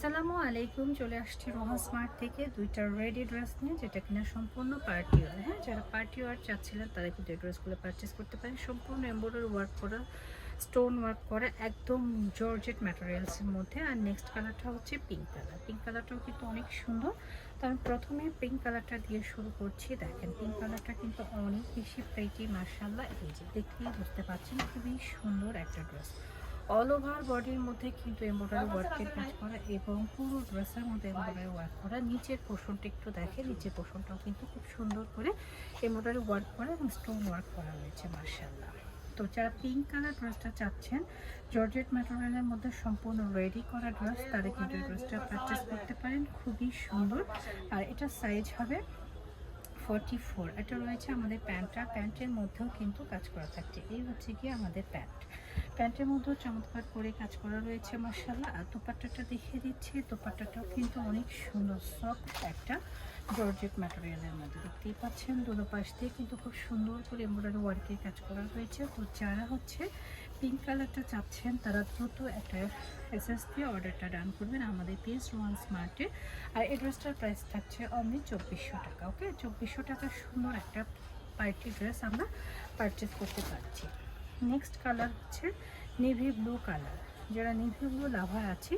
আসসালামু আলাইকুম। চলে আসছে রোহা স্মার্ট থেকে দুইটা রেডি ড্রেস নিয়ে, যেটা কিনা সম্পূর্ণ পার্টি ওয়ার। হ্যাঁ, যারা পার্টি ওয়ার চাচ্ছিলেন তারা কিন্তু এই ড্রেসগুলো পারচেস করতে পারেন। সম্পূর্ণ এমব্রয়ডারি ওয়ার্ক করা, স্টোন ওয়ার্ক করা, একদম জর্জেট ম্যাটেরিয়ালসের মধ্যে। আর নেক্সট কালারটা হচ্ছে পিঙ্ক কালার। পিঙ্ক কালারটাও কিন্তু অনেক সুন্দর। তো আমি প্রথমে পিঙ্ক কালারটা দিয়ে শুরু করছি। দেখেন পিঙ্ক কালারটা কিন্তু অনেক বেশি প্রিটি, মাশাআল্লাহ। এই যে দেখলেই বুঝতে পারছেন খুবই সুন্দর একটা ড্রেস। অল ওভার বডির মধ্যে কিন্তু এমব্রয়ডারি ওয়ার্কের কাজ করা এবং পুরো ড্রেসের মধ্যে এমব্রয়ডারি ওয়ার্ক করা। নিচের পোর্শনটা একটু দেখেন, নিচের পোর্শনটাও কিন্তু খুব সুন্দর করে এমব্রয়ডারি ওয়ার্ক করা এবং স্টোন ওয়ার্ক করা রয়েছে, মাশাআল্লাহ। তো যারা পিঙ্ক কালার ড্রেসটা চাচ্ছেন, জর্জেট ম্যাটেরিয়ালের মধ্যে সম্পূর্ণ রেডি করা ড্রেস, তারা কিন্তু এই ড্রেসটা পারচেস করতে পারেন। খুবই সুন্দর। আর এটা সাইজ হবে 44। এটা রয়েছে আমাদের প্যান্টটা। প্যান্টের মধ্যেও কিন্তু কাজ করা থাকছে। এই হচ্ছে গিয়ে আমাদের প্যান্টের মধ্যেও চমৎকার করে কাজ করা রয়েছে, মাশাআল্লাহ। আর দোপাট্টাটা দেখিয়ে দিচ্ছি। দোপাট্টাটাও কিন্তু অনেক সুন্দর, সফট একটা জর্জেট ম্যাটেরিয়ালের মধ্যে দেখতেই পাচ্ছেন। দুটো পাশ দিয়ে কিন্তু খুব সুন্দর করে এমব্রয়ডারি ওয়ার্কের কাজ করা রয়েছে। তো যারা হচ্ছে পিঙ্ক কালারটা চাচ্ছেন তারা দ্রুত একটা এসএস দিয়ে অর্ডারটা ডান করবেন আমাদের পেজ রোহান স্মার্টে। আর এই ড্রেসটার প্রাইস থাকছে অনলি 2400 টাকা। ওকে, 2400 টাকা সুন্দর একটা পার্টি ড্রেস আমরা পারচেস করতে পারছি। নেক্সট কালার হচ্ছে নেভি ব্লু কালার। যারা নেভি ব্লু লাভার আছে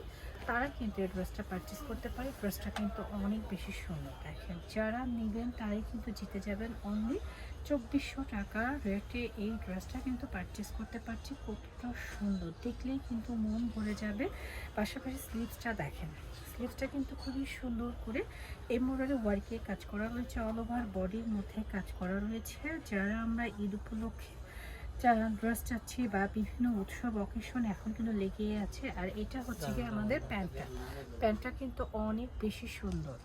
তারা কিন্তু এই ড্রেসটা পারচেস করতে পারে। ড্রেসটা কিন্তু অনেক বেশি সুন্দর। দেখেন যারা নেবেন তারাই কিন্তু জিতে যাবেন। অনলি 2400 টাকা রেটে এই ড্রেসটা কিন্তু পারচেস করতে পারছি। কতটা সুন্দর, দেখলেই কিন্তু মন ভরে যাবে। পাশাপাশি স্লিভসটা দেখেন, স্লিভসটা কিন্তু খুবই সুন্দর করে এমব্রয়ডারি ওয়ার্কে কাজ করা রয়েছে। অল ওভার বডির মধ্যে কাজ করা রয়েছে। যারা আমরা ঈদ উপলক্ষে যারা ড্রেস চাচ্ছি বা বিভিন্ন উৎসব অকেশন এখন কিন্তু লেগেই আছে। আর এটা হচ্ছে গিয়ে আমাদের প্যান্টটা কিন্তু অনেক বেশি সুন্দর।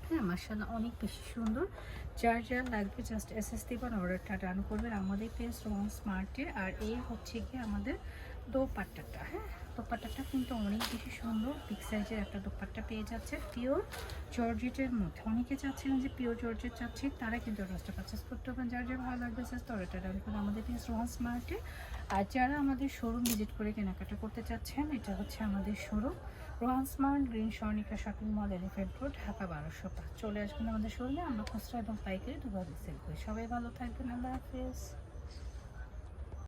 হ্যাঁ, মাশাআল্লাহ, অনেক বেশি সুন্দর। যার যার লাগবে জাস্ট এসএস দিবেন, অর্ডারটা ডান করবেন আমাদের পেজ রোহান স্মার্টে। আর এই হচ্ছে গিয়ে আমাদের দোপাট্টাটা। হ্যাঁ, দোপাট্টাটা কিন্তু অনেক বেশি সুন্দর। বিগ সাইজের একটা দোপাট্টা পেয়ে যাচ্ছে পিওর জর্জেটের মধ্যে। অনেকে চাচ্ছিলেন যে পিওর জর্জেট চাচ্ছি, তারা কিন্তু ড্রেসটা পারচেস করতে পারেন। যার যার ভালো লাগবে জাস্ট অর্ডারটা ডান করবেন আমাদের পেজ রোহান স্মার্টে। আর যারা আমাদের শোরুম ভিজিট করে কেনাকাটা করতে চাচ্ছেন, এটা হচ্ছে আমাদের showroom Rohan smart, green Swarnika shopping mall, elephant road, Dhaka 1205। চলে আসবেন আমাদের শোরুমে। আমরা খুচরা এবং পাইকারি দুভাবে সেল করি। সবাই ভালো থাকবেন, আল্লাহ হাফেজ।